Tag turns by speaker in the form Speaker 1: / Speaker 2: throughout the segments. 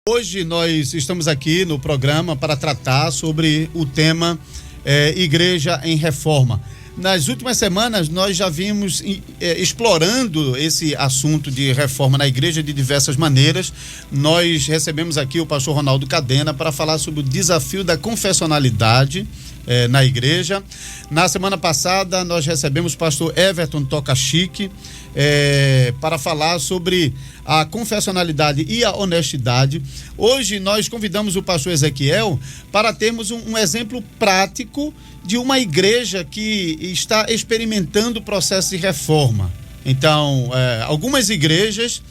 Speaker 1: Hoje nós estamos aqui no programa para tratar sobre o tema Igreja em Reforma. Nas últimas semanas nós já vimos explorando esse assunto de reforma na igreja de diversas maneiras. Nós recebemos aqui o pastor Ronaldo Cadena para falar sobre o desafio da confessionalidade na igreja. Na semana passada nós recebemos o pastor Everton Tocachique para falar sobre a confessionalidade e a honestidade. Hoje nós convidamos o pastor Ezequiel para termos um exemplo prático de uma igreja que está experimentando o processo de reforma. Então, algumas igrejas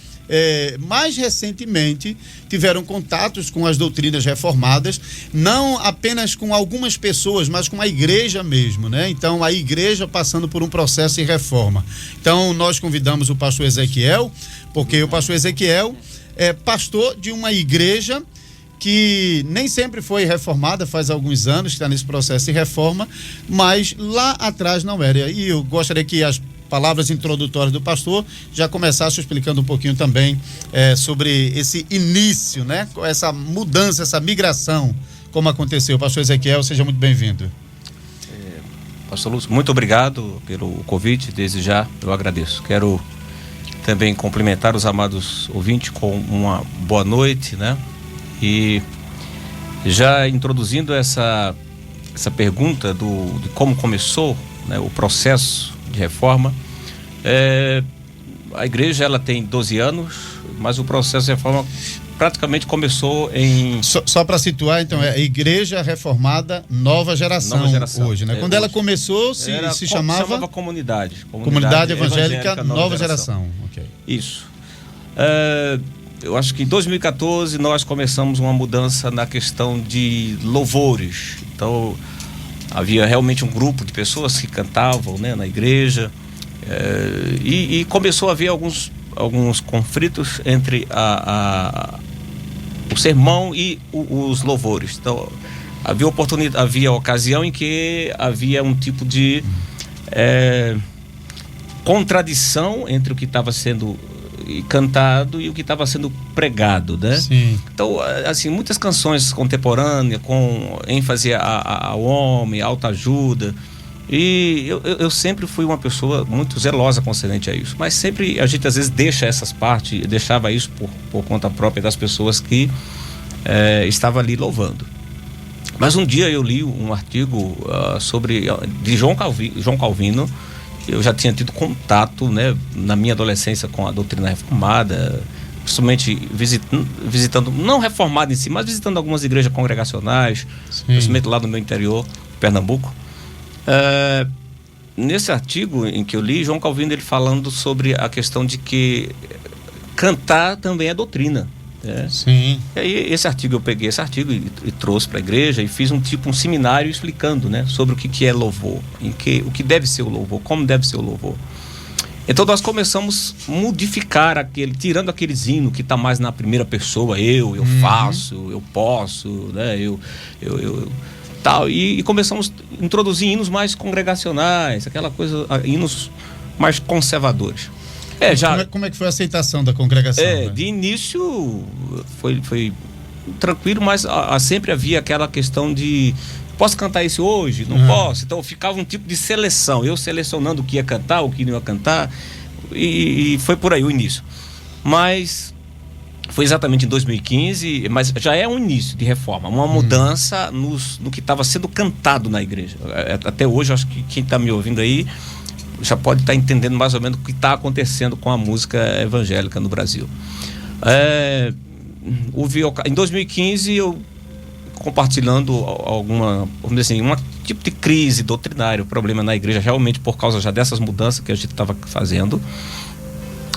Speaker 1: mais recentemente tiveram contatos com as doutrinas reformadas, não apenas com algumas pessoas, mas com a igreja mesmo, né? Então, a igreja passando por um processo de reforma. Então, nós convidamos o pastor Ezequiel, porque o pastor Ezequiel é pastor de uma igreja que nem sempre foi reformada, faz alguns anos que está nesse processo de reforma, mas lá atrás não era. E eu gostaria que as palavras introdutórias do pastor já começasse explicando um pouquinho também sobre esse início, né? Essa mudança, essa migração, como aconteceu. Pastor Ezequiel, seja muito bem-vindo.
Speaker 2: Pastor Lúcio, muito obrigado pelo convite, desde já eu agradeço. Quero também cumprimentar os amados ouvintes com uma boa noite, né? E já introduzindo essa pergunta de como começou, né, o processo de reforma, a igreja ela tem 12 anos, mas o processo de reforma praticamente começou em...
Speaker 1: Só para situar, então, é a Igreja Reformada Nova Geração hoje, né? Quando ela começou, se chamava
Speaker 2: Comunidade
Speaker 1: Evangélica Nova Geração. Okay.
Speaker 2: Isso. Eu acho que em 2014 nós começamos uma mudança na questão de louvores. Então, havia realmente um grupo de pessoas que cantavam, né, na igreja, e começou a haver alguns conflitos entre o sermão e os louvores. Então, havia ocasião em que havia um tipo de contradição entre o que estava sendo cantado e o que estava sendo pregado, né?
Speaker 1: Sim.
Speaker 2: Então, assim, muitas canções contemporâneas com ênfase ao homem, autoajuda, e eu sempre fui uma pessoa muito zelosa concernente a isso, mas sempre a gente às vezes deixava isso por conta própria das pessoas que estavam ali louvando. Mas um dia eu li um artigo de João Calvino. Eu já tinha tido contato, né, na minha adolescência com a doutrina reformada, principalmente visitando, não reformada em si, mas visitando algumas igrejas congregacionais, principalmente lá no meu interior, Pernambuco. Nesse artigo em que eu li, João Calvino ele falando sobre a questão de que cantar também é doutrina.
Speaker 1: Sim.
Speaker 2: E aí eu peguei esse artigo e trouxe para a igreja e fiz um seminário explicando, né, sobre o que é louvor, o que deve ser o louvor, como deve ser o louvor. Então nós começamos a modificar tirando aqueles hinos que está mais na primeira pessoa, eu faço, eu posso, né, tal, e começamos a introduzir hinos mais congregacionais, aquela coisa, hinos mais conservadores.
Speaker 1: Como é que foi a aceitação da congregação? Né?
Speaker 2: De início foi tranquilo, mas sempre havia aquela questão de posso cantar isso hoje? Não posso? Então ficava um tipo de seleção, eu selecionando o que ia cantar, o que não ia cantar, e foi por aí o início. Mas foi exatamente em 2015, mas já é um início de reforma, uma mudança no que estava sendo cantado na igreja. Até hoje, acho que quem está me ouvindo aí já pode estar entendendo mais ou menos o que está acontecendo com a música evangélica no Brasil. Em 2015, eu compartilhando vamos dizer assim, um tipo de crise doutrinária, problema na igreja, realmente por causa já dessas mudanças que a gente estava fazendo.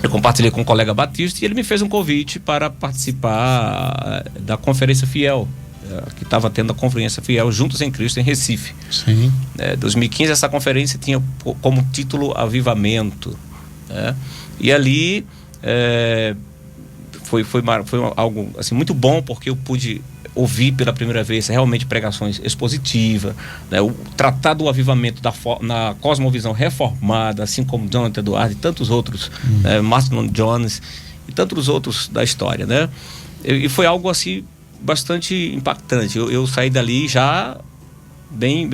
Speaker 2: Eu compartilhei com um colega batista e ele me fez um convite para participar da Conferência Fiel, que estava tendo a Conferência Fiel Juntos em Cristo em Recife.
Speaker 1: Sim.
Speaker 2: 2015 essa conferência tinha como título Avivamento, né? E ali foi algo assim, muito bom, porque eu pude ouvir pela primeira vez realmente pregações expositivas, né? O Tratado do Avivamento na cosmovisão reformada, assim como Jonathan Edwards e tantos outros, Martin Lloyd Jones e tantos outros da história, né? E foi algo assim bastante impactante. Eu saí dali já bem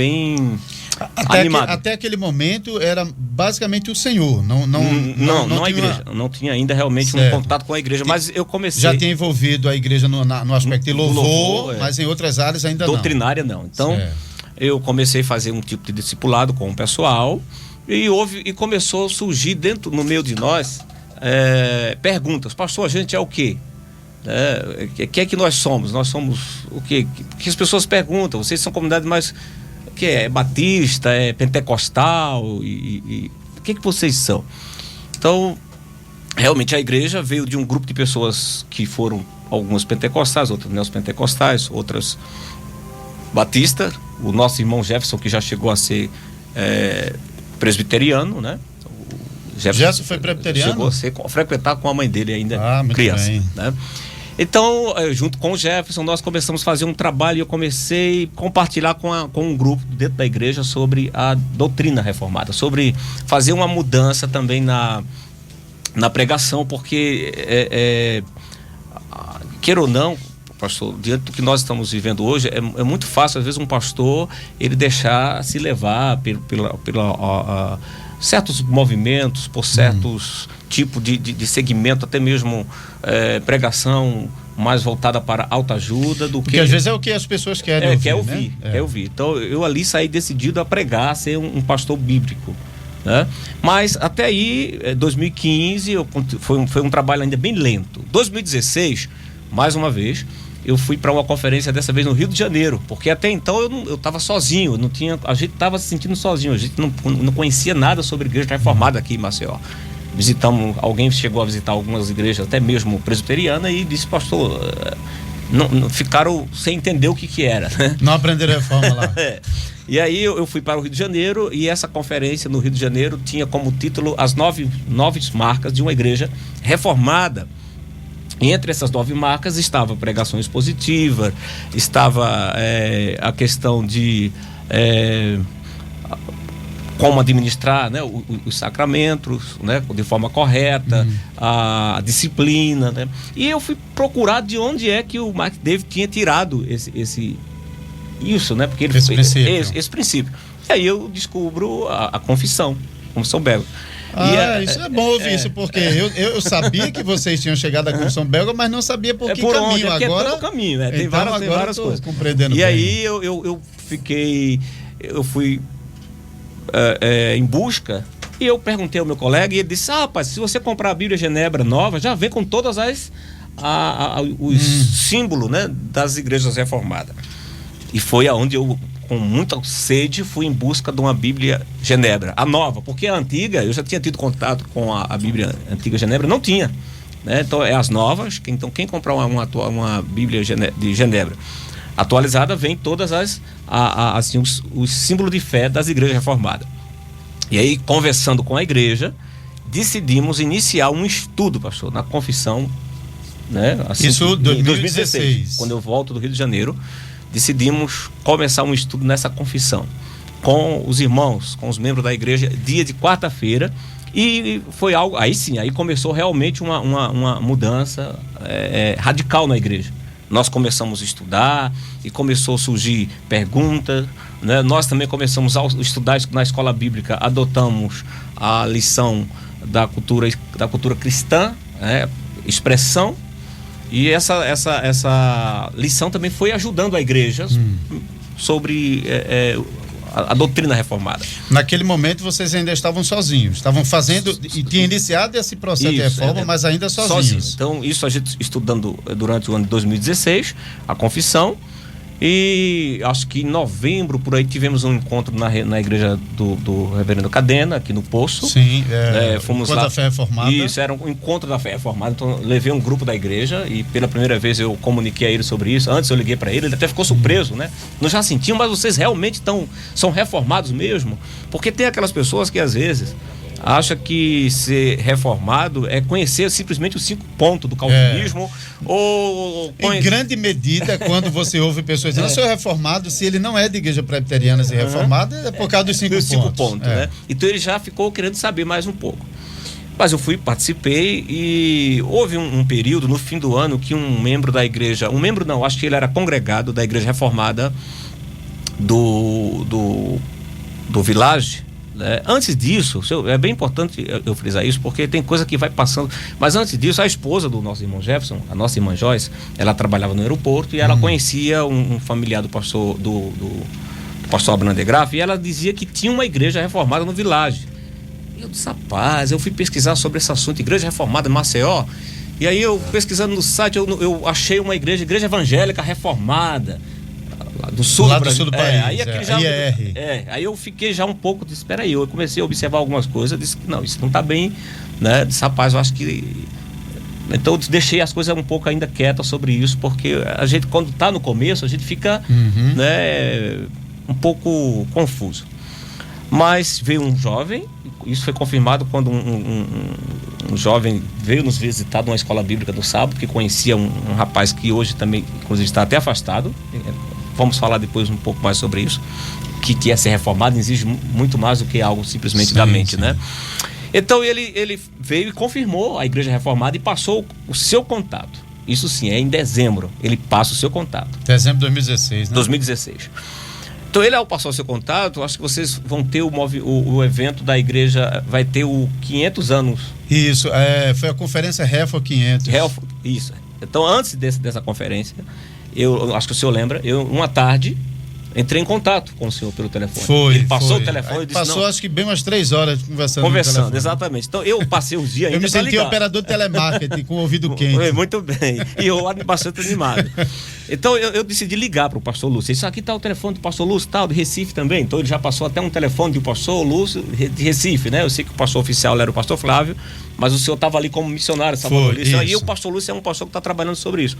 Speaker 2: animado.
Speaker 1: Até aquele momento era basicamente o senhor, não
Speaker 2: a igreja. Não tinha ainda realmente um contato com a igreja, mas eu comecei...
Speaker 1: Já tinha envolvido a igreja no aspecto de louvor, mas em outras áreas ainda
Speaker 2: doutrinária não. Então, eu comecei a fazer um tipo de discipulado com o pessoal e começou a surgir no meio de nós perguntas. Pastor, a gente é o quê? Que é que nós somos? Nós somos o quê? Que as pessoas perguntam. Vocês são comunidade mais... que é batista, é pentecostal e o que vocês são? Então, realmente a igreja veio de um grupo de pessoas que foram algumas pentecostais, outras neopentecostais, outras batistas. O nosso irmão Jefferson, que já chegou a ser presbiteriano, né? O
Speaker 1: Jefferson foi presbiteriano?
Speaker 2: Chegou a frequentar com a mãe dele ainda criança, bem. Né? Então, junto com o Jefferson, nós começamos a fazer um trabalho e eu comecei a compartilhar com um grupo dentro da igreja sobre a doutrina reformada, sobre fazer uma mudança também na pregação, porque, queira ou não, pastor, diante do que nós estamos vivendo hoje, é muito fácil, às vezes, um pastor, ele deixar se levar pela certos movimentos, por certos tipos de segmento, até mesmo pregação mais voltada para autoajuda do que...
Speaker 1: Porque às vezes é o que as pessoas querem ouvir,
Speaker 2: quer ouvir. Então eu ali saí decidido a pregar, ser um pastor bíblico, né? Mas até aí, 2015, foi um trabalho ainda bem lento. 2016, mais uma vez, eu fui para uma conferência, dessa vez no Rio de Janeiro, porque até então eu estava sozinho, a gente estava se sentindo sozinho, a gente não conhecia nada sobre igreja reformada aqui em Maceió. Alguém chegou a visitar algumas igrejas, até mesmo presbiteriana, e disse, pastor, não ficaram sem entender o que era, né?
Speaker 1: Não aprenderam reforma lá.
Speaker 2: E aí eu fui para o Rio de Janeiro, e essa conferência no Rio de Janeiro tinha como título as 9 marcas de uma igreja reformada. E entre essas 9 marcas estava pregação expositiva, estava a questão de como administrar, né, os sacramentos, né, de forma correta, a disciplina, né? E eu fui procurar de onde é que o Mark David tinha tirado isso, né? Porque esse princípio. E aí eu descubro a confissão belga.
Speaker 1: Isso é bom ouvir isso, porque eu sabia que vocês tinham chegado à confissão belga, mas não sabia por que caminho. Agora
Speaker 2: é todo caminho, né? Tem várias coisas.
Speaker 1: Compreendendo
Speaker 2: bem. Aí eu fui em busca, e eu perguntei ao meu colega, e ele disse, rapaz, se você comprar a Bíblia Genebra nova, já vem com todas os símbolos, né, das igrejas reformadas. E foi aonde eu, com muita sede, fui em busca de uma Bíblia Genebra, a nova, porque a antiga, eu já tinha tido contato com a Bíblia antiga Genebra, não tinha, né? Então as novas, então quem comprar uma Bíblia de Genebra atualizada, vem todas os símbolos de fé das igrejas reformadas. E aí, conversando com a igreja, decidimos iniciar um estudo, pastor, na confissão, né? Assim,
Speaker 1: isso em 2016.
Speaker 2: Quando eu volto do Rio de Janeiro, decidimos começar um estudo nessa confissão com os irmãos, com os membros da igreja, dia de quarta-feira, e foi algo, aí sim, aí começou realmente uma mudança radical na igreja. Nós começamos a estudar e começou a surgir perguntas, né? Nós também começamos a estudar na escola bíblica, adotamos a lição da cultura cristã, né? Expressão, e essa lição também foi ajudando a igreja sobre a doutrina reformada.
Speaker 1: Naquele momento vocês ainda estavam sozinhos, estavam fazendo e tinham iniciado esse processo de reforma, mas ainda sozinhos.
Speaker 2: Então isso a gente estudando durante o ano de 2016, a confissão, e acho que em novembro, por aí, tivemos um encontro na igreja do reverendo Cadena, aqui no Poço.
Speaker 1: Sim,
Speaker 2: fomos
Speaker 1: lá. Da Fé Reformada.
Speaker 2: Isso, era um encontro da Fé Reformada, então levei um grupo da igreja e pela primeira vez eu comuniquei a ele sobre isso. Antes eu liguei para ele até ficou surpreso, né? Nós já sentimos, mas vocês realmente são reformados mesmo? Porque tem aquelas pessoas que às vezes acha que ser reformado é conhecer simplesmente os 5 pontos do calvinismo,
Speaker 1: em grande medida, quando você ouve pessoas dizendo, eu sou reformado, se ele não é de igreja presbiteriana e reformada, é por causa dos 5 pontos.
Speaker 2: Né? Então ele já ficou querendo saber mais um pouco. Mas eu participei e houve um período no fim do ano que um membro da igreja, acho que ele era congregado da igreja reformada do Village, né? Antes disso, é bem importante eu frisar isso, porque tem coisa que vai passando, mas antes disso, a esposa do nosso irmão Jefferson, a nossa irmã Joyce, ela trabalhava no aeroporto e ela conhecia um familiar do pastor do pastor Abraham de Graff, e ela dizia que tinha uma igreja reformada no Village. Eu disse, rapaz, eu fui pesquisar sobre esse assunto, igreja reformada em Maceió, e aí eu pesquisando no site, eu achei uma igreja evangélica reformada do sul
Speaker 1: lá
Speaker 2: do Brasil.
Speaker 1: Do sul do país.
Speaker 2: Aí eu fiquei já um pouco, disse, espera aí, eu comecei a observar algumas coisas, disse que não, isso não está bem, né? Disse, rapaz, eu acho que... Então eu deixei as coisas um pouco ainda quietas sobre isso, porque a gente, quando está no começo, a gente fica né, um pouco confuso. Mas veio um jovem, isso foi confirmado quando um jovem veio nos visitar numa escola bíblica do sábado, que conhecia um rapaz que hoje também, inclusive, está até afastado. Vamos falar depois um pouco mais sobre isso, que é ser reformado exige muito mais do que algo simplesmente da mente, né? Então ele veio e confirmou a igreja reformada e passou o seu contato. Isso sim, é em dezembro, ele passa o seu contato.
Speaker 1: Dezembro de 2016, né?
Speaker 2: 2016. Então ele, ao passar o seu contato, acho que vocês vão ter o evento da igreja, vai ter o 500 anos.
Speaker 1: Isso, foi a conferência Refor 500.
Speaker 2: Isso. Então antes dessa conferência, eu acho que o senhor lembra, uma tarde entrei em contato com o senhor pelo telefone. Ele passou o telefone e disse...
Speaker 1: Passou acho que bem umas 3 horas conversando,
Speaker 2: exatamente. Então eu passei os dias ainda.
Speaker 1: Eu me senti operador de telemarketing com o ouvido quente.
Speaker 2: Muito bem. E eu bastante animado. Então eu decidi ligar para o pastor Lúcio. Isso aqui está o telefone do pastor Lúcio, tal, de Recife também. Então ele já passou até um telefone do pastor Lúcio de Recife, né? Eu sei que o pastor oficial era o pastor Flávio, mas o senhor estava ali como missionário, e o pastor Lúcio é um pastor que está trabalhando sobre isso.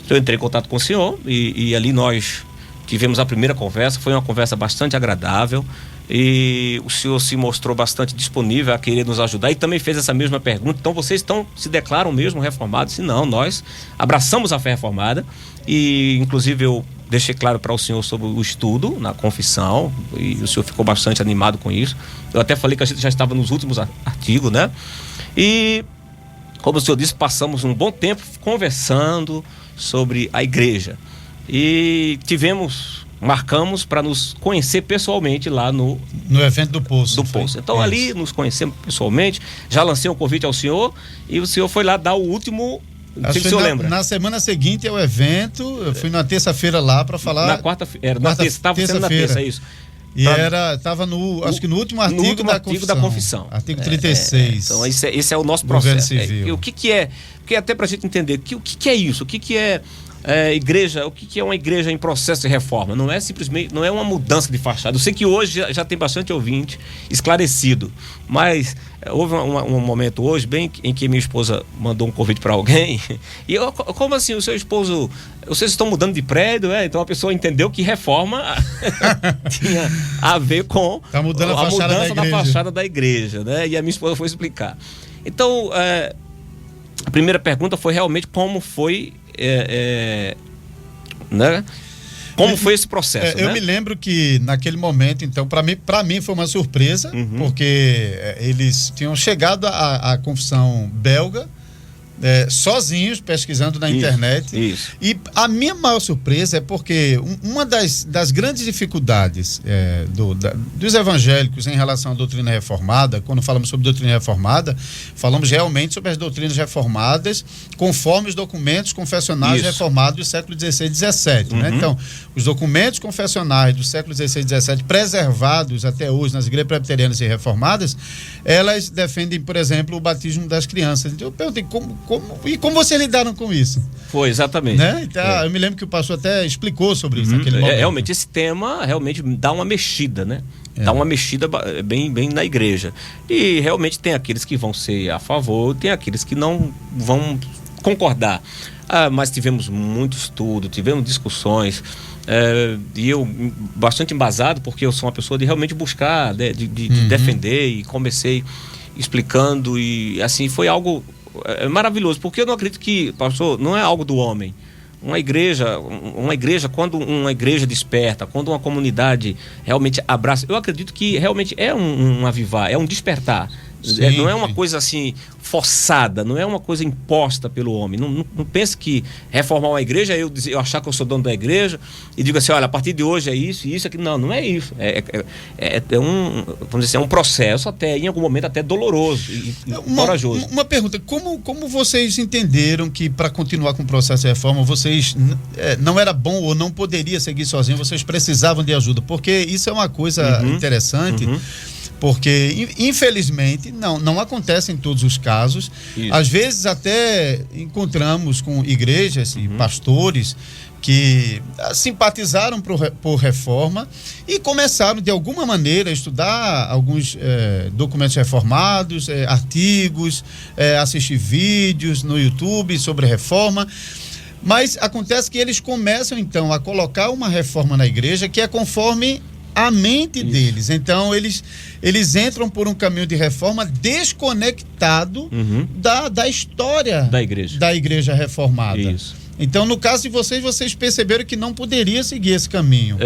Speaker 2: Então eu entrei em contato com o senhor e ali nós tivemos a primeira conversa. Foi uma conversa bastante agradável e o senhor se mostrou bastante disponível a querer nos ajudar e também fez essa mesma pergunta. Então vocês se declaram mesmo reformados? Se não, nós abraçamos a fé reformada e inclusive eu deixei claro para o senhor sobre o estudo na confissão e o senhor ficou bastante animado com isso. Eu até falei que a gente já estava nos últimos artigos, né? E como o senhor disse, passamos um bom tempo conversando sobre a igreja e marcamos para nos conhecer pessoalmente lá no
Speaker 1: evento do Poço.
Speaker 2: Então ali nos conhecemos pessoalmente, já lancei um convite ao senhor e o senhor foi lá dar o último. Não sei se o senhor lembra. Na
Speaker 1: semana seguinte ao evento, eu fui na terça-feira lá para falar.
Speaker 2: Na quarta-feira, estava sendo na terça, é isso.
Speaker 1: E estava acho que no último artigo,
Speaker 2: da confissão.
Speaker 1: Artigo 36.
Speaker 2: Então esse é o nosso processo. O que é? Porque até para a gente entender, o que é isso? O que é igreja? O que é uma igreja em processo de reforma? Não é simplesmente, não é uma mudança de fachada. Eu sei que hoje já tem bastante ouvinte esclarecido, mas houve um momento hoje em que minha esposa mandou um convite para alguém e como assim, o seu esposo, vocês estão mudando de prédio? Então a pessoa entendeu que reforma tinha a ver com
Speaker 1: a mudança
Speaker 2: da fachada da igreja, né? E a minha esposa foi explicar. Então a primeira pergunta foi realmente como foi né? Como foi esse processo?
Speaker 1: Eu me lembro que naquele momento, então, para mim foi uma surpresa, porque eles tinham chegado à confissão belga sozinhos, pesquisando na internet.
Speaker 2: Isso.
Speaker 1: E a minha maior surpresa é porque uma das grandes dificuldades dos evangélicos em relação à doutrina reformada, quando falamos sobre doutrina reformada, falamos realmente sobre as doutrinas reformadas conforme os documentos confessionais reformados do século XVI e XVII. Né? Então, os documentos confessionais do século XVI e XVII preservados até hoje nas igrejas presbiterianas e reformadas, elas defendem, por exemplo, o batismo das crianças. Então eu perguntei como vocês lidaram com isso?
Speaker 2: Foi, exatamente.
Speaker 1: Né? Então, eu me lembro que o pastor até explicou sobre isso naquele momento.
Speaker 2: Realmente, esse tema realmente dá uma mexida, né? Dá uma mexida bem na igreja. E realmente tem aqueles que vão ser a favor, tem aqueles que não vão concordar. Mas tivemos muito estudo, tivemos discussões, e eu bastante embasado, porque eu sou uma pessoa de realmente buscar, de defender, e comecei explicando, e assim, foi algo maravilhoso, porque eu não acredito que, pastor, não é algo do homem. Uma igreja, quando uma igreja desperta, quando uma comunidade realmente abraça, eu acredito que realmente é um avivar, é um despertar
Speaker 1: Sim,
Speaker 2: não é uma coisa assim forçada, não é uma coisa imposta pelo homem. Não pense que reformar uma igreja é eu achar que eu sou dono da igreja e digo assim, olha, a partir de hoje é isso e isso aqui. Não é isso. É um, vamos dizer assim, um processo até, em algum momento, até doloroso e corajoso.
Speaker 1: Uma pergunta, como vocês entenderam que para continuar com o processo de reforma, vocês não era bom ou não poderia seguir sozinho, vocês precisavam de ajuda? Porque isso é uma coisa interessante. Porque, infelizmente, não acontece em todos os casos. Isso. Às vezes até encontramos com igrejas e pastores que simpatizaram por reforma e começaram, de alguma maneira, a estudar alguns documentos reformados, artigos, assistir vídeos no YouTube sobre reforma. Mas acontece que eles começam, então, a colocar uma reforma na igreja que é conforme a mente deles. Então, eles entram por um caminho de reforma desconectado da história da igreja reformada.
Speaker 2: Isso.
Speaker 1: Então, no caso de vocês perceberam que não poderia seguir esse caminho.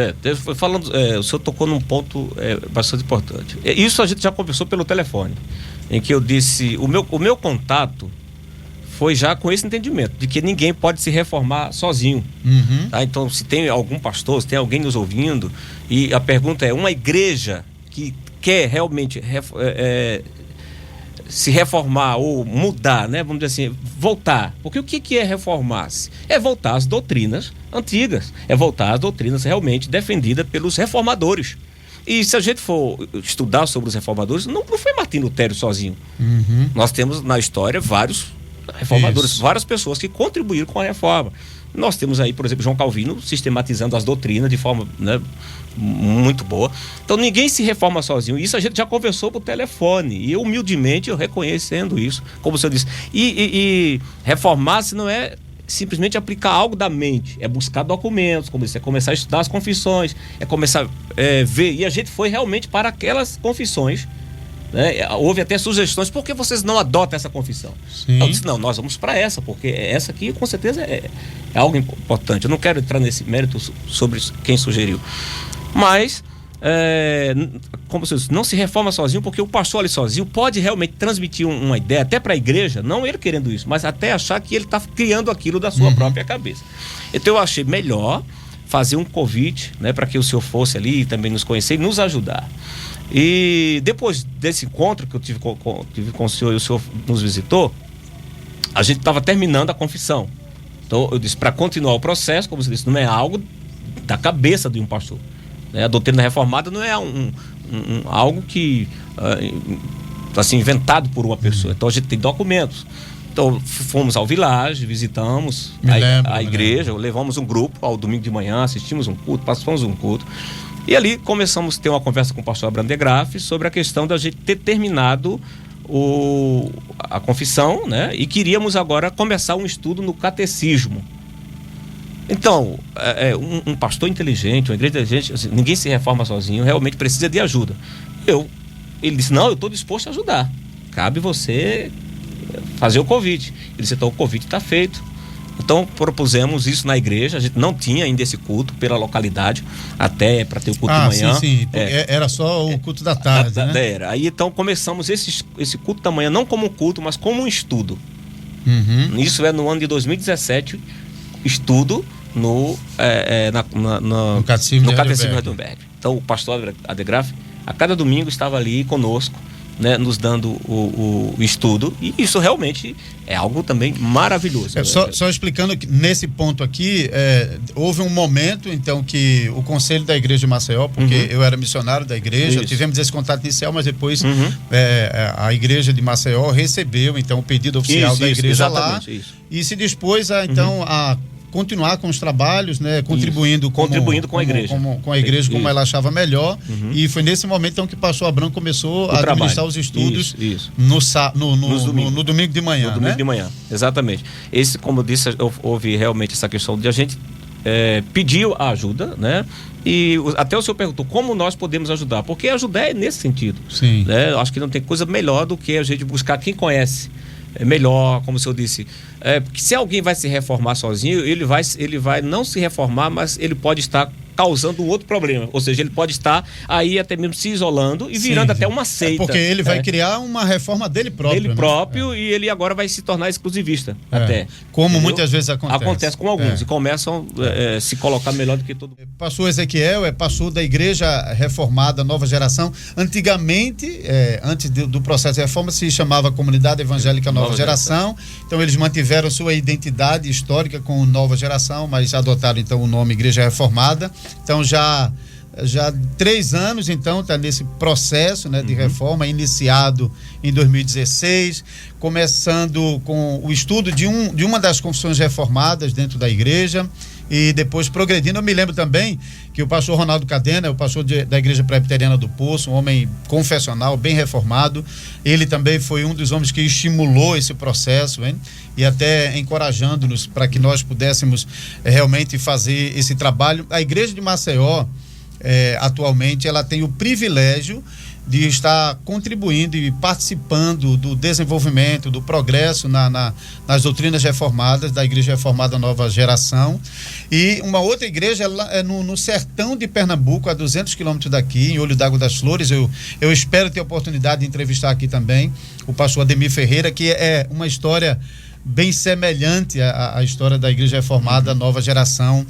Speaker 2: O senhor tocou num ponto bastante importante. Isso a gente já conversou pelo telefone, em que eu disse, o meu contato foi já com esse entendimento, de que ninguém pode se reformar sozinho. Tá? Então, se tem algum pastor, se tem alguém nos ouvindo, e a pergunta é, uma igreja que quer realmente se reformar ou mudar, né? Vamos dizer assim, voltar. Porque o que é reformar-se? É voltar às doutrinas antigas, é voltar às doutrinas realmente defendidas pelos reformadores. E se a gente for estudar sobre os reformadores, não foi Martim Lutero sozinho. Nós temos na história vários reformadores, várias pessoas que contribuíram com a reforma. Nós temos aí, por exemplo, João Calvino sistematizando as doutrinas de forma, né, muito boa. Então ninguém se reforma sozinho. Isso a gente já conversou por telefone. E humildemente eu reconhecendo isso, como o senhor disse. E reformar-se não é simplesmente aplicar algo da mente, é buscar documentos, como isso, é começar a estudar as confissões, é começar a ver. E a gente foi realmente para aquelas confissões. Né? Houve até sugestões, por que vocês não adotam essa confissão?
Speaker 1: Sim.
Speaker 2: Eu disse, não, nós vamos para essa, porque essa aqui com certeza é algo importante. Eu não quero entrar nesse mérito sobre quem sugeriu, mas como você disse, não se reforma sozinho, porque o pastor ali sozinho pode realmente transmitir uma ideia até para a igreja, não ele querendo isso, mas até achar que ele está criando aquilo da sua própria cabeça. Então eu achei melhor fazer um convite, né, para que o senhor fosse ali também nos conhecer e nos ajudar. E depois desse encontro que eu tive com o senhor e o senhor nos visitou, a gente estava terminando a confissão. Então eu disse, para continuar o processo, como você disse, não é algo da cabeça de um pastor, né? A doutrina reformada não é algo que assim, inventado por uma pessoa. Então a gente tem documentos. Então fomos ao Village, visitamos a igreja, levamos um grupo ao domingo de manhã, assistimos um culto, passamos um culto. E ali começamos a ter uma conversa com o pastor Abraham de Graff sobre a questão da gente ter terminado a confissão, né? E queríamos agora começar um estudo no catecismo. Então, um pastor inteligente, uma igreja inteligente, assim, ninguém se reforma sozinho, realmente precisa de ajuda. Ele disse, não, eu estou disposto a ajudar. Cabe você fazer o convite. Ele disse, então o convite está feito. Então propusemos isso na igreja, a gente não tinha ainda esse culto pela localidade, até para ter o culto de manhã.
Speaker 1: Sim. Era só o culto da tarde, né?
Speaker 2: Era. Aí então começamos esse culto da manhã, não como um culto, mas como um estudo. Isso é no ano de 2017, estudo no Catecismo de Heidelberg. Então o pastor Adegraf, a cada domingo estava ali conosco, né, nos dando o estudo, e isso realmente é algo também maravilhoso.
Speaker 1: Só explicando que nesse ponto aqui, houve um momento então que o Conselho da Igreja de Maceió, porque eu era missionário da igreja, tivemos esse contato inicial, mas depois a Igreja de Maceió recebeu então o pedido oficial da igreja lá e se dispôs a então a continuar com os trabalhos, né, contribuindo com a igreja, com a igreja como ela achava melhor. E foi nesse momento então que o pastor Abraham começou a administrar os estudos no domingo de manhã.
Speaker 2: No domingo de manhã, exatamente. Como eu disse, houve realmente essa questão de a gente pedir a ajuda, né? E até o senhor perguntou como nós podemos ajudar, porque ajudar é nesse sentido.
Speaker 1: Sim.
Speaker 2: Né? Eu acho que não tem coisa melhor do que a gente buscar quem conhece. É melhor, como o senhor disse, porque se alguém vai se reformar sozinho, ele vai não se reformar, mas ele pode estar causando um outro problema. Ou seja, ele pode estar aí até mesmo se isolando e virando até uma seita.
Speaker 1: Porque ele vai criar uma reforma dele próprio.
Speaker 2: Dele próprio, e ele agora vai se tornar exclusivista. Até.
Speaker 1: Como entendeu? Muitas vezes acontece.
Speaker 2: Acontece com alguns. E começam a se colocar melhor do que todo mundo.
Speaker 1: Pastor Ezequiel é pastor da Igreja Reformada Nova Geração. Antigamente, antes do processo de reforma, se chamava Comunidade Evangélica Nova Geração. Então eles mantiveram sua identidade histórica com Nova Geração, mas adotaram então o nome Igreja Reformada. Então já 3 anos então está nesse processo, né, de reforma, iniciado em 2016, começando com o estudo de uma das confissões reformadas dentro da igreja e depois progredindo. Eu me lembro também que o pastor Ronaldo Cadena, o pastor da Igreja Presbiteriana do Poço, um homem confessional, bem reformado, ele também foi um dos homens que estimulou esse processo, hein? E até encorajando-nos para que nós pudéssemos realmente fazer esse trabalho. A Igreja de Maceió, atualmente, ela tem o privilégio de estar contribuindo e participando do desenvolvimento, do progresso nas doutrinas reformadas da Igreja Reformada Nova Geração. E uma outra igreja é no sertão de Pernambuco, a 200 quilômetros daqui, em Olho d'Água das Flores. Eu espero ter a oportunidade de entrevistar aqui também o pastor Ademir Ferreira, que é uma história bem semelhante à história da Igreja Reformada Nova Geração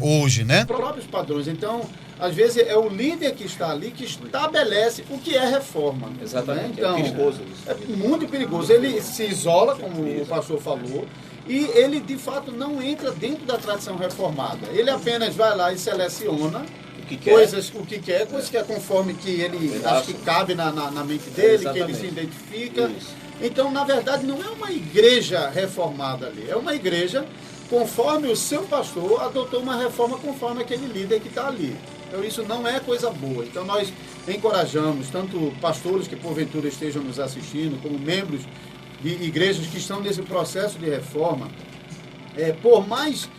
Speaker 1: hoje, né? Próprios padrões. Então, às vezes é o líder que está ali que estabelece o que é reforma.
Speaker 2: Exatamente, né?
Speaker 1: Então,
Speaker 2: é perigoso isso.
Speaker 1: É muito perigoso. Ele se isola, como o pastor falou, e ele de fato não entra dentro da tradição reformada. Ele apenas vai lá e seleciona coisas que é conforme que ele acha que cabe na mente dele, que ele se identifica. Isso. Então, na verdade, não é uma igreja reformada ali, é uma igreja conforme o seu pastor adotou uma reforma conforme aquele líder que está ali. Então isso não é coisa boa. Então nós encorajamos tanto pastores que porventura estejam nos assistindo, como membros de igrejas que estão nesse processo de reforma, por mais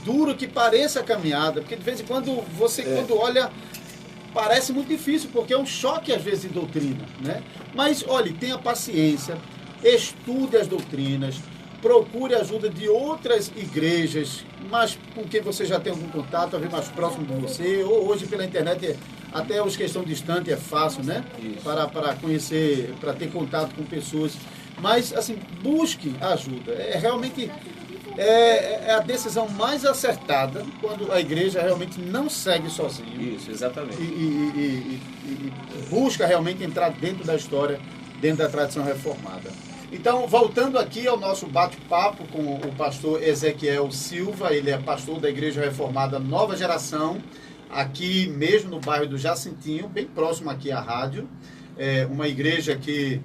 Speaker 1: duro que pareça a caminhada, porque de vez em quando você quando olha, parece muito difícil, porque é um choque às vezes de doutrina, né? Mas olhe, tenha paciência, estude as doutrinas, procure a ajuda de outras igrejas, mas com quem você já tem algum contato, talvez mais próximo de você, ou hoje pela internet, até os que estão distantes é fácil, né? Para conhecer, para ter contato com pessoas. Mas, assim, busque ajuda. Realmente a decisão mais acertada quando a igreja realmente não segue sozinha.
Speaker 2: Isso, exatamente.
Speaker 1: E busca realmente entrar dentro da história, dentro da tradição reformada. Então, voltando aqui ao nosso bate-papo com o pastor Ezequiel Silva, ele é pastor da Igreja Reformada Nova Geração, aqui mesmo no bairro do Jacintinho, bem próximo aqui à rádio. Uma igreja que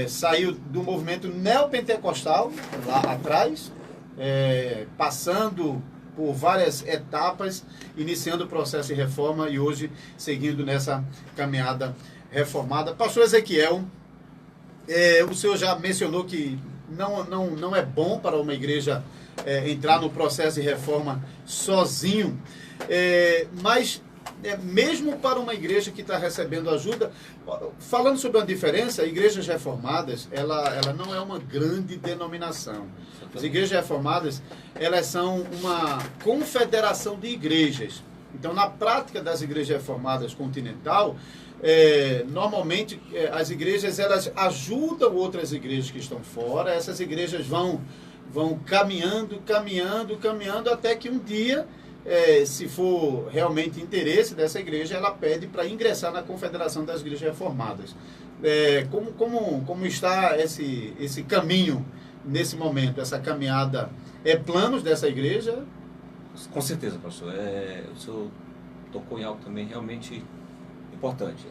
Speaker 1: saiu do movimento neopentecostal, lá atrás, passando por várias etapas, iniciando o processo de reforma e hoje seguindo nessa caminhada reformada. Pastor Ezequiel, o senhor já mencionou que não é bom para uma igreja entrar no processo de reforma sozinho, mas mesmo para uma igreja que está recebendo ajuda, falando sobre uma diferença, igrejas reformadas, ela não é uma grande denominação. As igrejas reformadas, elas são uma confederação de igrejas. Então, na prática das igrejas reformadas continental, normalmente as igrejas elas ajudam outras igrejas que estão fora. Essas igrejas vão caminhando até que um dia, se for realmente interesse dessa igreja, ela pede para ingressar na Confederação das Igrejas Reformadas. Como está esse caminho nesse momento, essa caminhada? Planos dessa igreja?
Speaker 2: Com certeza, pastor. O senhor tocou em algo também realmente importante.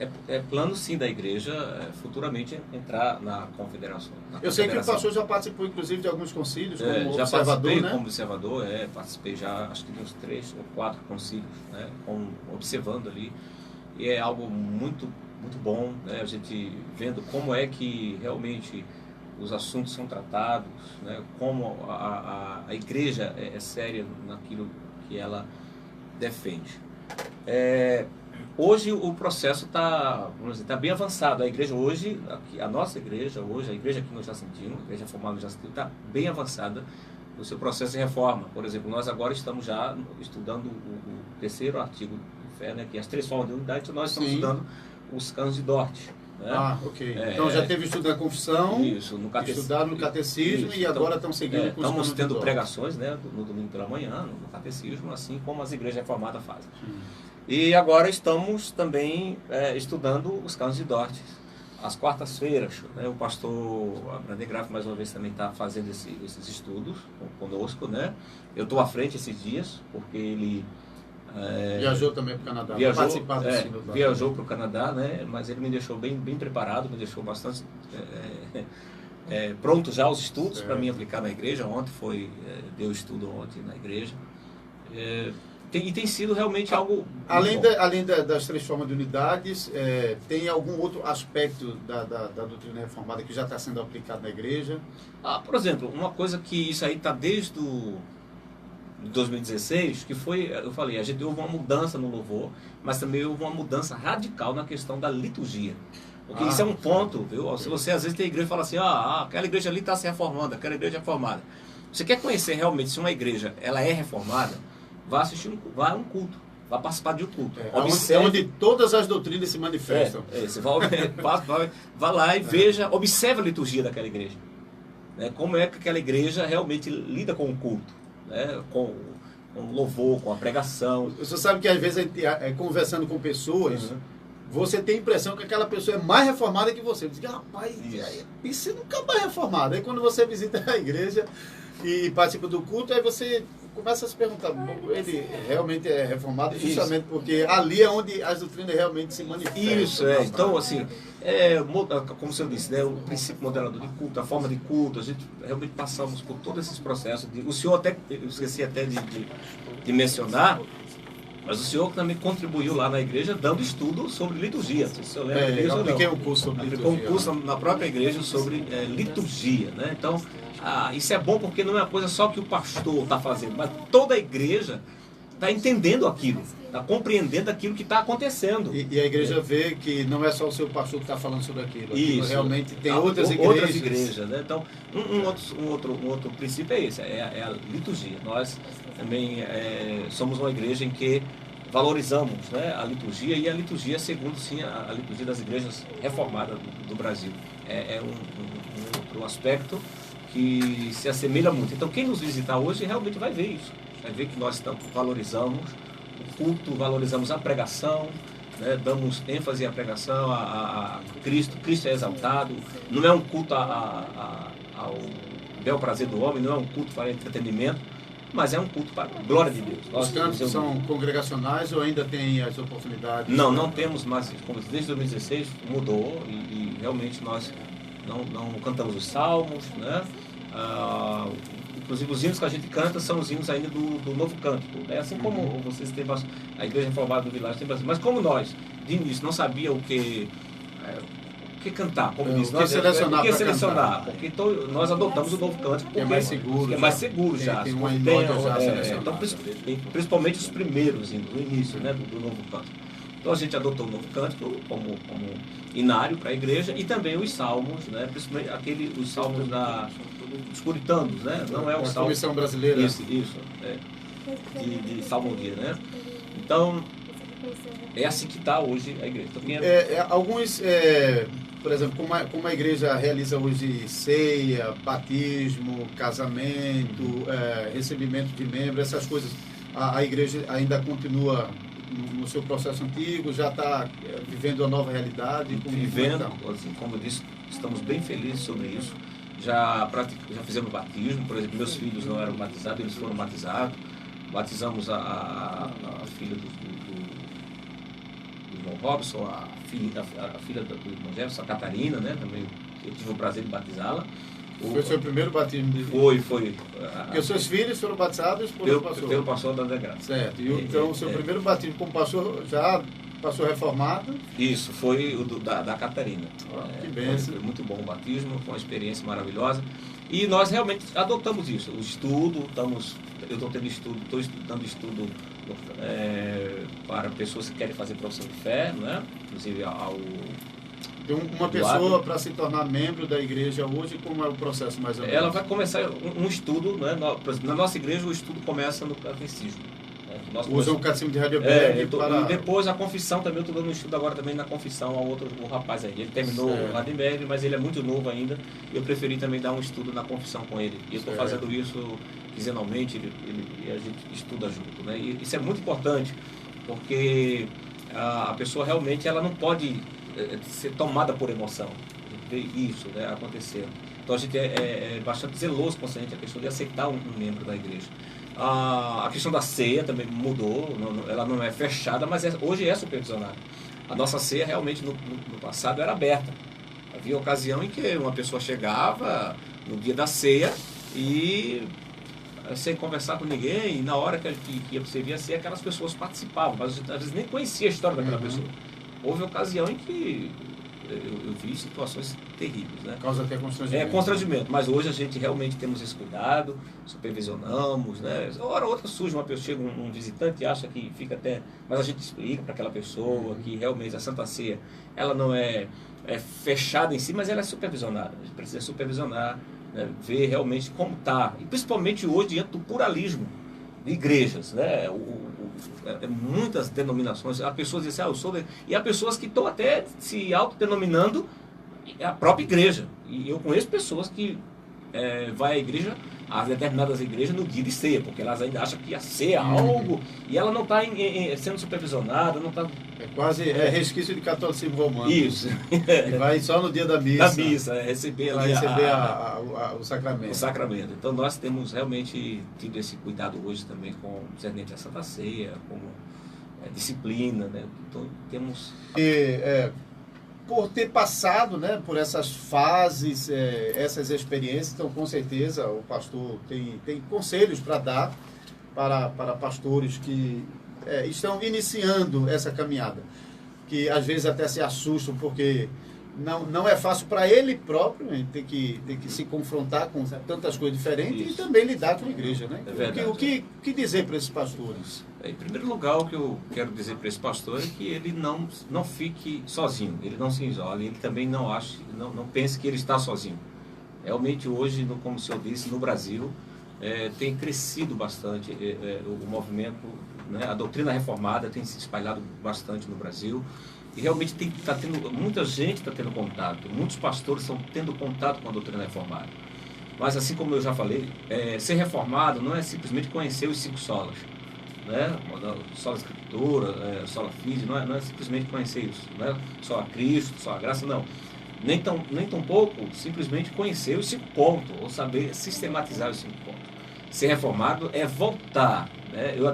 Speaker 2: Plano, sim, da igreja futuramente entrar na confederação.
Speaker 1: Eu sei que o pastor já participou, inclusive, de alguns concílios como
Speaker 2: já
Speaker 1: observador, né?
Speaker 2: Como observador, participei já, acho que de uns 3 ou 4 concílios, né? Observando ali. E é algo muito, muito bom, né? A gente vendo como é que realmente os assuntos são tratados, né? Como a igreja é séria naquilo que ela defende. Hoje o processo está bem avançado. A igreja hoje, a nossa igreja hoje, a igreja aqui no Jacintinho, a igreja formada no Jacintinho, está bem avançada no seu processo de reforma. Por exemplo, nós agora estamos já estudando o terceiro artigo de fé, né, que é as 3 formas de unidade, então nós estamos estudando os cânones de Dort. Né?
Speaker 1: Ok. Então já teve estudo da confissão,
Speaker 2: isso,
Speaker 1: estudaram no catecismo e agora estão seguindo com os
Speaker 2: estamos tendo pregações, né, no domingo pela manhã, no catecismo, assim como as igrejas reformadas fazem. E agora estamos também estudando os cânones de Dort. Às quartas-feiras, né, o pastor Abrandem Graff mais uma vez também está fazendo esses estudos conosco, né? Eu estou à frente esses dias, porque ele
Speaker 1: viajou também para o Canadá,
Speaker 2: viajou para o Canadá, né? Mas ele me deixou bem preparado, me deixou bastante pronto já os estudos para mim aplicar na igreja. Ontem deu estudo ontem na igreja. E tem sido realmente algo...
Speaker 1: Além das 3 formas de unidades, tem algum outro aspecto da doutrina reformada que já está sendo aplicado na igreja?
Speaker 2: Por exemplo, uma coisa que isso aí está desde 2016, que foi, eu falei, a gente houve uma mudança no louvor, mas também houve uma mudança radical na questão da liturgia. Porque isso é um ponto, viu? Se você às vezes tem igreja e fala assim, aquela igreja ali está se reformando, aquela igreja é reformada. Você quer conhecer realmente se uma igreja ela é reformada, vá assistir vá a um culto, vá participar de um culto.
Speaker 1: Onde todas as doutrinas se manifestam.
Speaker 2: Você vai lá e veja, observe a liturgia daquela igreja. Né? Como é que aquela igreja realmente lida com o culto, né? Com o louvor, com a pregação.
Speaker 1: Você sabe que às vezes, conversando com pessoas, você tem a impressão que aquela pessoa é mais reformada que você. Você diz, rapaz, isso nunca mais reformado. Aí quando você visita a igreja e participa do culto, aí você começa a se perguntar, ele realmente é reformado? Justamente porque ali é onde as doutrinas realmente se manifestam.
Speaker 2: Então, assim, como você disse, né, o princípio moderador de culto, a forma de culto, a gente realmente passamos por todos esses processos. O senhor até, eu esqueci até de mencionar, mas o senhor também contribuiu lá na igreja dando estudo sobre liturgia. Se o senhor lembra disso,
Speaker 1: eu apliquei um curso sobre liturgia.
Speaker 2: Aplicou um curso na própria igreja sobre liturgia, né? Então, isso é bom porque não é uma coisa só que o pastor está fazendo, mas toda a igreja está entendendo aquilo, está compreendendo aquilo que está acontecendo.
Speaker 1: E a igreja vê que não é só o seu pastor que está falando sobre aquilo. Isso. Realmente tem outras igrejas.
Speaker 2: Né? Então, um outro princípio é esse, é a liturgia. Nós também somos uma igreja em que valorizamos, né, a liturgia, e a liturgia segundo sim a liturgia das igrejas reformadas do Brasil. É um outro aspecto que se assemelha muito. Então, quem nos visitar hoje realmente vai ver isso. Vai ver que nós valorizamos o culto, valorizamos a pregação, né? Damos ênfase à pregação, a Cristo. Cristo é exaltado. Não é um culto ao bel prazer do homem, não é um culto para entretenimento, mas é um culto para a glória de Deus.
Speaker 1: Os cantos são congregacionais ou ainda tem as oportunidades?
Speaker 2: Não temos mais. Desde 2016 mudou e realmente nós não cantamos os salmos, né? Inclusive os hinos que a gente canta são os hinos ainda do Novo Cântico, né? Assim como vocês têm a Igreja Reformada do Világio tem bastante, mas como nós de início não sabia o que cantar, como disse,
Speaker 1: nós selecionar,
Speaker 2: porque nós adotamos o Novo Cântico porque
Speaker 1: é mais seguro,
Speaker 2: já,
Speaker 1: tem uma já
Speaker 2: então, principalmente os primeiros hinos, no início, né, do Novo Cântico. Então a gente adotou o Novo Cântico como inário para a igreja, e também os salmos, né? Principalmente os salmos dos puritanos, né? Não é o salmo...
Speaker 1: Comissão Brasileira.
Speaker 2: Isso, de salmodia, né? Então, é assim que está hoje a igreja.
Speaker 1: Alguns, por exemplo, como a igreja realiza hoje ceia, batismo, casamento, recebimento de membros, essas coisas, a igreja ainda continua no seu processo antigo, já está vivendo a nova realidade?
Speaker 2: Assim, como eu disse, estamos bem felizes sobre isso. Já fizemos batismo, por exemplo, meus filhos não eram batizados, eles foram batizados. Batizamos a filha do irmão Robson, a filha do irmão Jefferson, a Catarina, né? Também eu tive o prazer de batizá-la.
Speaker 1: Foi o seu primeiro batismo de vida?
Speaker 2: Foi.
Speaker 1: Porque os seus filhos foram batizados pelo
Speaker 2: pastor da Graça.
Speaker 1: Certo. E então o seu primeiro batismo como pastor já passou reformado?
Speaker 2: Isso, foi o da Catarina.
Speaker 1: Que bênção.
Speaker 2: Foi muito bom o batismo, foi uma experiência maravilhosa. E nós realmente adotamos isso. O estudo, eu estou estudando estudo para pessoas que querem fazer profissão de fé, né? Inclusive
Speaker 1: Então, uma pessoa para se tornar membro da igreja hoje, como é o processo mais ou menos?
Speaker 2: Ela vai começar um estudo, né? Na nossa igreja o estudo começa no catecismo. Né?
Speaker 1: Usa o catecismo de Heidelberg para...
Speaker 2: E depois a confissão também, eu estou dando um estudo agora também na confissão ao outro rapaz aí. Ele terminou o Heidelberg, mas ele é muito novo ainda. Eu preferi também dar um estudo na confissão com ele. E eu estou fazendo isso quinzenalmente, e a gente estuda junto. Né? E isso é muito importante, porque a pessoa realmente ela não pode ser tomada por emoção. Ver isso, né, acontecer. Então a gente é bastante zeloso concernente a questão de aceitar um membro da igreja. A questão da ceia também mudou, ela não é fechada, mas hoje é supervisionada. A nossa ceia realmente no passado era aberta. Havia ocasião em que uma pessoa chegava no dia da ceia e sem conversar com ninguém, e na hora que ia servir a ceia, aquelas pessoas participavam, mas às vezes nem conhecia a história daquela pessoa. Houve ocasião em que eu vi situações terríveis, né?
Speaker 1: Causa até constrangimento.
Speaker 2: Constrangimento, mas hoje a gente realmente temos esse cuidado, supervisionamos, né? Hora ou outra surge uma pessoa, chega um visitante e acha que fica até... Mas a gente explica para aquela pessoa que realmente a Santa Ceia, ela não é fechada em si, mas ela é supervisionada. A gente precisa supervisionar, né? Ver realmente como está. E principalmente hoje, diante do pluralismo de igrejas, né? Muitas denominações, há pessoas que dizem, eu sou... E há pessoas que estão até se autodenominando a própria igreja. E eu conheço pessoas que vai à igreja, a determinadas igrejas, no dia de ceia, porque elas ainda acham que a ceia é algo, e ela não está sendo supervisionada, não está...
Speaker 1: É quase resquício de catolicismo romano.
Speaker 2: Isso.
Speaker 1: E vai só no dia da missa.
Speaker 2: Da missa, receber ali
Speaker 1: o sacramento.
Speaker 2: O sacramento. Então nós temos realmente tido esse cuidado hoje também com o concernente à Santa Ceia, como disciplina, né? Então temos...
Speaker 1: Por ter passado, né, por essas fases, essas experiências, então com certeza o pastor tem conselhos para dar para pastores que estão iniciando essa caminhada, que às vezes até se assustam porque não é fácil para ele próprio, né? Tem que se confrontar com tantas coisas diferentes. Isso. E também lidar com a igreja, né? O que dizer para esses pastores?
Speaker 2: Em primeiro lugar, o que eu quero dizer para esse pastor é que ele não fique sozinho, ele não se isole, ele também não pense que ele está sozinho. Realmente hoje, como o senhor disse, no Brasil tem crescido bastante o movimento, né? A doutrina reformada tem se espalhado bastante no Brasil. E realmente muita gente está tendo contato, muitos pastores estão tendo contato com a doutrina reformada. Mas assim como eu já falei, ser reformado não é simplesmente conhecer os 5 solas, né? Sola Escritura, sola fide, não é simplesmente conhecer isso, não é só a Cristo, só a graça, não. Nem tão pouco simplesmente conhecer os 5 pontos, ou saber sistematizar os 5 pontos. Ser reformado é voltar, né? Eu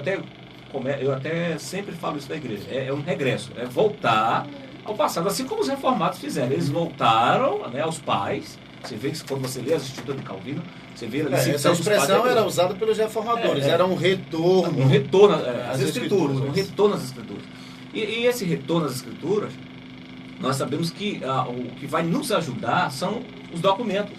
Speaker 2: até sempre falo isso da igreja, é um regresso, é voltar ao passado, assim como os reformados fizeram. Eles voltaram, né, aos pais. Você vê que quando você lê as Escrituras de Calvino, você vê...
Speaker 1: essa expressão era usada pelos reformadores, era um retorno.
Speaker 2: Um retorno às Escrituras, um retorno às Escrituras. E esse retorno às Escrituras, nós sabemos que o que vai nos ajudar são os documentos,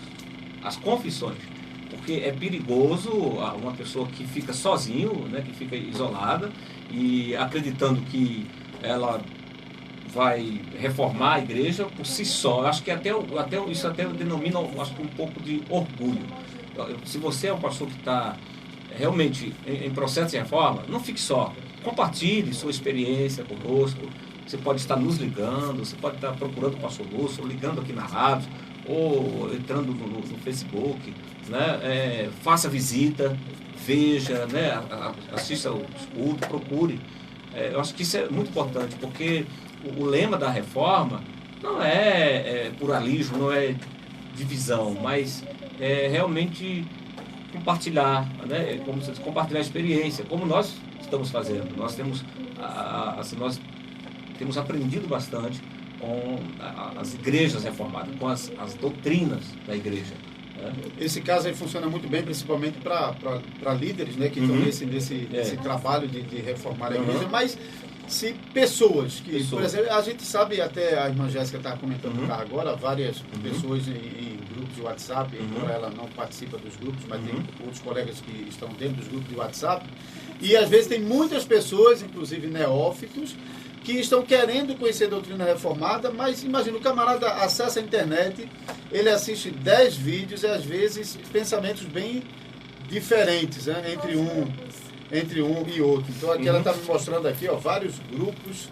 Speaker 2: as confissões. Porque é perigoso uma pessoa que fica sozinho, né, que fica isolada e acreditando que ela vai reformar a igreja por si só. Eu acho que isso até denomina, acho que um pouco de orgulho. Se você é um pastor que está realmente em processo de reforma, não fique só. Compartilhe sua experiência conosco. Você pode estar nos ligando, você pode estar procurando o pastor Lúcio, ou ligando aqui na rádio, ou entrando no Facebook, né? Faça visita, veja, né? Assista os cultos, procure. Eu acho que isso é muito importante, porque o lema da reforma não é pluralismo, não é divisão, mas é realmente compartilhar, né? Compartilhar a experiência, como nós estamos fazendo. Nós temos aprendido bastante com as igrejas reformadas, com as doutrinas da igreja. Né?
Speaker 1: Esse caso aí funciona muito bem, principalmente para líderes, né, que estão nesse trabalho de reformar a igreja, mas se pessoas que, por exemplo, a gente sabe, até a irmã Jéssica está comentando cá agora, várias pessoas em grupos de WhatsApp, embora ela não participa dos grupos, mas tem outros colegas que estão dentro dos grupos de WhatsApp, e às vezes tem muitas pessoas, inclusive neófitos, que estão querendo conhecer a doutrina reformada, mas imagina, o camarada acessa a internet, ele assiste 10 vídeos e às vezes pensamentos bem diferentes, né, entre um e outro. Então aqui ela está me mostrando aqui, ó, vários grupos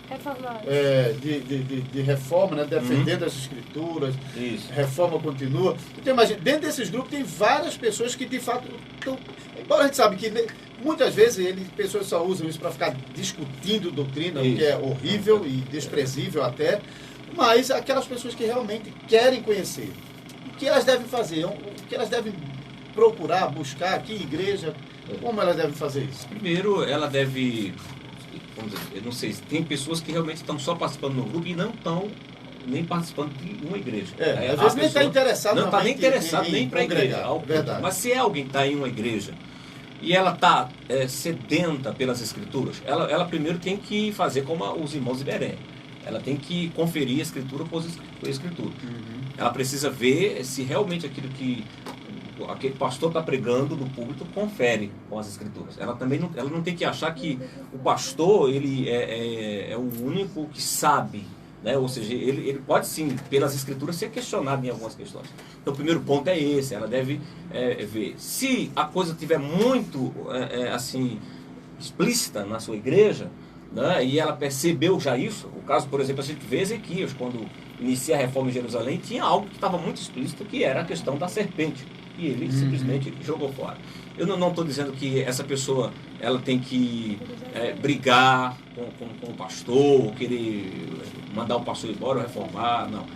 Speaker 1: de reforma, né, defendendo as escrituras, reforma continua. Então imagina, dentro desses grupos tem várias pessoas que de fato estão, embora a gente sabe que muitas vezes pessoas só usam isso para ficar discutindo doutrina, o que é horrível e desprezível até, mas aquelas pessoas que realmente querem conhecer, o que elas devem fazer, o que elas devem procurar, buscar, que igreja, como elas devem fazer isso?
Speaker 2: Primeiro, ela deve, vamos dizer, eu não sei, tem pessoas que realmente estão só participando no grupo e não estão nem participando de uma igreja.
Speaker 1: Às vezes nem está interessado.
Speaker 2: Não está nem interessado nem para a igreja.
Speaker 1: Verdade.
Speaker 2: Mas se alguém está em uma igreja e ela está sedenta pelas escrituras, ela primeiro tem que fazer como os irmãos de Berém. Ela tem que conferir a escritura por escritura. Ela precisa ver se realmente aquilo que aquele pastor está pregando no púlpito confere com as escrituras. Ela não tem que achar que o pastor ele é o único que sabe, né? Ou seja, ele pode sim, pelas escrituras, ser questionado em algumas questões. Então o primeiro ponto é esse, ela deve ver. Se a coisa estiver muito assim explícita na sua igreja, né, e ela percebeu já isso, o caso, por exemplo, a gente vê Ezequias, quando inicia a reforma em Jerusalém, tinha algo que estava muito explícito, que era a questão da serpente. E ele simplesmente jogou fora. Eu não estou dizendo que essa pessoa ela tem que brigar com o pastor, ou querer mandar o pastor embora ou reformar, não.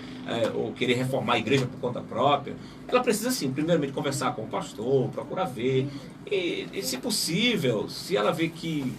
Speaker 2: Ou querer reformar a igreja por conta própria. Ela precisa, sim, primeiramente conversar com o pastor, procurar ver. E se possível, se ela vê que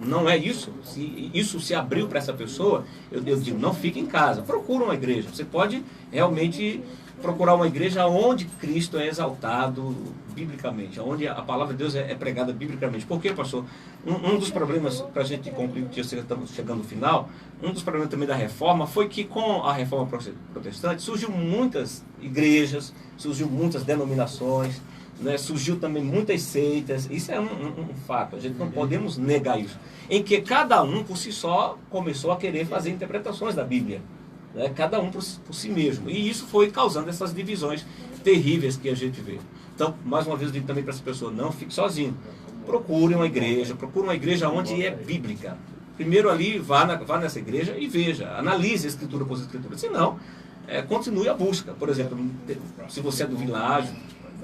Speaker 2: não é isso, se isso se abriu para essa pessoa, eu digo, não fique em casa, procura uma igreja. Você pode realmente procurar uma igreja onde Cristo é exaltado biblicamente, onde a palavra de Deus é pregada biblicamente. Por quê, pastor? Um dos problemas, para a gente concluir, que estamos chegando no final, um dos problemas também da reforma foi que com a reforma protestante surgiu muitas igrejas, surgiu muitas denominações, né? Surgiu também muitas seitas. Isso é um fato, a gente não podemos negar isso, em que cada um por si só começou a querer fazer interpretações da Bíblia, né? Cada um por si mesmo, e isso foi causando essas divisões terríveis que a gente vê. Então, mais uma vez eu digo também para essa pessoa, não fique sozinho, procure uma igreja onde é bíblica. Primeiro ali, vá nessa igreja e veja, analise a escritura por escritura. Se não, continue a busca. Por exemplo, se você é do Világio,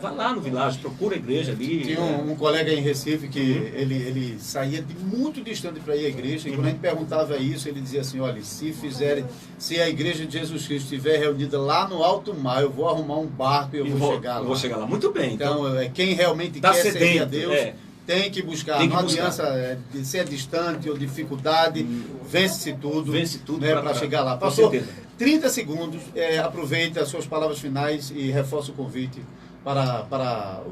Speaker 2: vá lá no Világio, procura a igreja ali.
Speaker 1: Tinha um colega em Recife que ele saía de muito distante para ir à igreja, e quando a gente perguntava isso, ele dizia assim, olha, se a igreja de Jesus Cristo estiver reunida lá no alto mar, eu vou arrumar um barco e eu vou chegar lá.
Speaker 2: Eu vou chegar lá, muito bem.
Speaker 1: Então quem realmente quer servir a Deus, tem que buscar. Não adianta de ser distante ou dificuldade, vence tudo né, para chegar lá. Pastor, 30 segundos, aproveite as suas palavras finais e reforce o convite para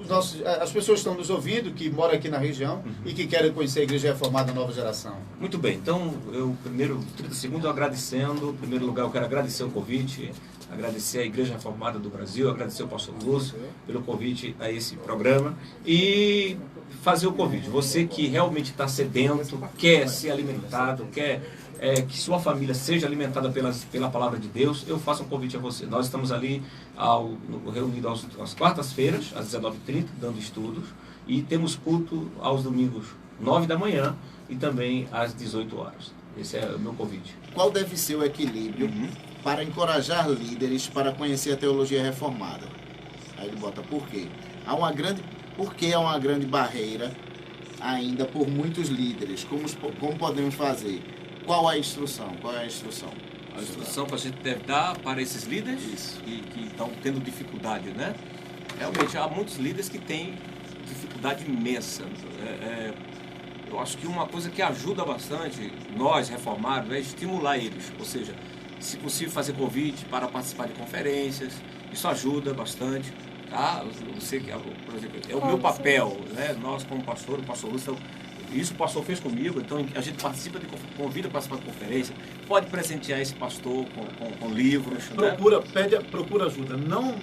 Speaker 1: as pessoas que estão nos ouvindo, que moram aqui na região e que querem conhecer a Igreja Reformada Nova Geração.
Speaker 2: Muito bem, então eu primeiro, 30 segundos, agradecendo. Em primeiro lugar, eu quero agradecer o convite, agradecer a Igreja Reformada do Brasil, agradecer ao pastor Lúcio pelo convite a esse programa e fazer o convite. Você que realmente está sedento, quer ser alimentado, quer que sua família seja alimentada pela palavra de Deus, eu faço um convite a você. Nós estamos ali reunidos às quartas-feiras, às 19h30, dando estudos, e temos culto aos domingos, 9 da manhã, e também às 18 horas. Esse é o meu convite.
Speaker 3: Qual deve ser o equilíbrio para encorajar líderes para conhecer a teologia reformada? Aí ele bota por quê? Porque há uma grande barreira ainda por muitos líderes. Como podemos fazer? Qual a instrução? A instrução
Speaker 2: que a gente deve dar para esses líderes que estão tendo dificuldade, né? Realmente, há muitos líderes que têm dificuldade imensa. Eu acho que uma coisa que ajuda bastante nós, reformados, é estimular eles. Ou seja, se possível, fazer convite para participar de conferências. Isso ajuda bastante. Tá? Eu sei que, por exemplo, é o meu papel, né? Nós como pastor, o pastor Lúcio, isso o pastor fez comigo, então a gente participa, convida para participar de conferência, pode presentear esse pastor com livros.
Speaker 1: Procura ajuda. Não,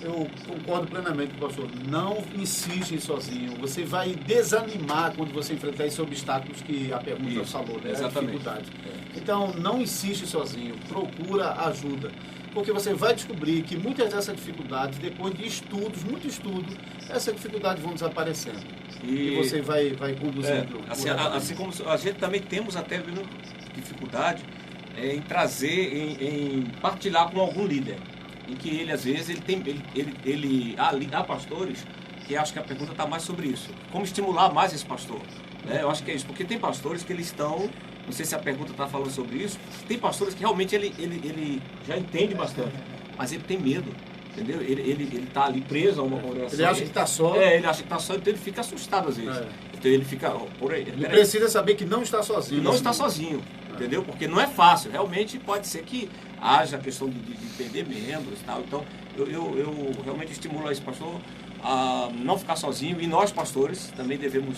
Speaker 1: eu concordo plenamente com o pastor. Não insiste sozinho. Você vai desanimar quando você enfrentar esses obstáculos que a pergunta falou, né?
Speaker 2: Exatamente.
Speaker 1: Dificuldade. Então, não insiste sozinho. Procura ajuda. Porque você vai descobrir que muitas dessas dificuldades, depois de estudos, muito estudo, essas dificuldades vão desaparecendo. E você vai conduzindo.
Speaker 2: Assim como a gente também temos até dificuldade em trazer, em partilhar com algum líder. Em que ele, às vezes, há pastores que acham que a pergunta está mais sobre isso. Como estimular mais esse pastor? Né? Eu acho que é isso. Porque tem pastores que eles estão... Não sei se a pergunta está falando sobre isso. Tem pastores que realmente ele já entende bastante, mas ele tem medo, entendeu? Ele está ali preso a uma congregação.
Speaker 1: Ele acha que está só.
Speaker 2: Ele acha que está só, então ele fica assustado às vezes. Então ele fica, por aí.
Speaker 1: Ele precisa saber que não está sozinho.
Speaker 2: Não está sozinho, entendeu? Porque não é fácil. Realmente pode ser que haja a questão de perder membros e tal. Então eu realmente estimulo esse pastor a não ficar sozinho. E nós, pastores, também devemos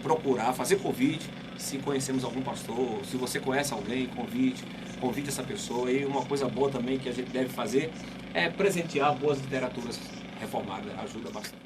Speaker 2: procurar, fazer convite. Se conhecemos algum pastor, se você conhece alguém, convide essa pessoa. E uma coisa boa também que a gente deve fazer é presentear boas literaturas reformadas, ajuda bastante.